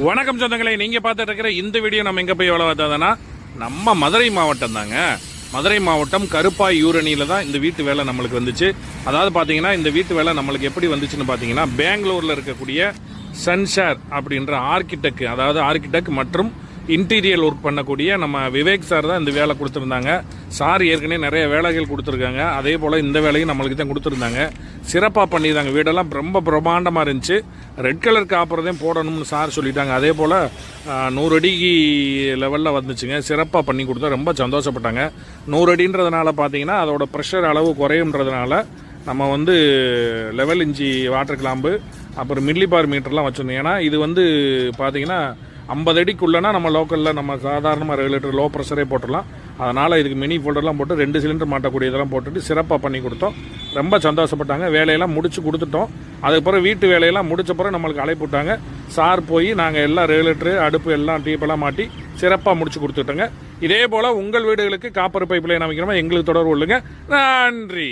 வணக்கம் சொந்தங்களே, நீங்க பார்த்துட்டு இருக்கிற இந்த வீடியோ நம்ம எங்க போய் வேலை பார்த்ததுன்னா நம்ம மதுரை மாவட்டம் தாங்க. மதுரை மாவட்டம் கருப்பாய் யூரணியில தான் இந்த வீட்டு வேலை நம்மளுக்கு வந்துச்சு. அதாவது பார்த்தீங்கன்னா இந்த வீட்டு வேலை நம்மளுக்கு எப்படி வந்துச்சுன்னு பார்த்தீங்கன்னா, பெங்களூர்ல இருக்கக்கூடிய சன்ஷேர் அப்படின்ற ஆர்கிடெக்ட் மற்றும் இன்டீரியர் ஒர்க் பண்ணக்கூடிய நம்ம விவேக் சார் தான் இந்த வேலை கொடுத்துருந்தாங்க. சார் ஏற்கனவே நிறைய வேலைகள் கொடுத்துருக்காங்க. அதே போல் இந்த வேலையும் நம்மளுக்கு தான் கொடுத்துருந்தாங்க. சிறப்பாக பண்ணியிருந்தாங்க. வீடெல்லாம் ரொம்ப பிரம்மாண்டமாக இருந்துச்சு. ரெட் கலர் காப்பறதையும் போடணும்னு சார் சொல்லிட்டாங்க. அதே போல் 100 அடிக்கு லெவலில் வந்துச்சுங்க. சிறப்பாக பண்ணி கொடுத்தா ரொம்ப சந்தோஷப்பட்டாங்க. 100 அடின்றதுனால பார்த்தீங்கன்னா அதோட ப்ரெஷர் அளவு குறையுன்றதுனால நம்ம லெவல் இன்ச்சி வாட்டர் கிளாம்பு அப்புறம் மில்லிபார் மீட்டர்லாம் வச்சுருந்தோம். ஏன்னா இது பார்த்தீங்கன்னா 50 அடிக்குள்ளனா நம்ம லோக்கலில் நம்ம சாதாரணமாக ரெகுலேட்டர் லோ ப்ரெஷரே போட்டுடலாம். அதனால் இதுக்கு மினி ஃபோல்டர்லாம் போட்டு 2 சிலிண்டர் மாட்டக்கூடிய இதெல்லாம் போட்டுட்டு சிறப்பாக பண்ணி கொடுத்தோம். ரொம்ப சந்தோஷப்பட்டாங்க. வேலையெல்லாம் முடிச்சு கொடுத்துட்டோம். அதுக்கப்புறம் வீட்டு வேலையெல்லாம் முடிச்ச பிறகு நம்மளுக்கு அழைப்புட்டாங்க. சார் போய் நாங்கள் எல்லாம் ரெகுலேட்டரு அடுப்பு எல்லாம் டீப்பெல்லாம் மாட்டி சிறப்பாக முடிச்சு கொடுத்துட்டோங்க. இதே போல் உங்கள் வீடுகளுக்கு காப்பர் பைப் லைன் அமைக்கிறோமா எங்களுக்கு தொடர்பு கொள்ளுங்க. நன்றி.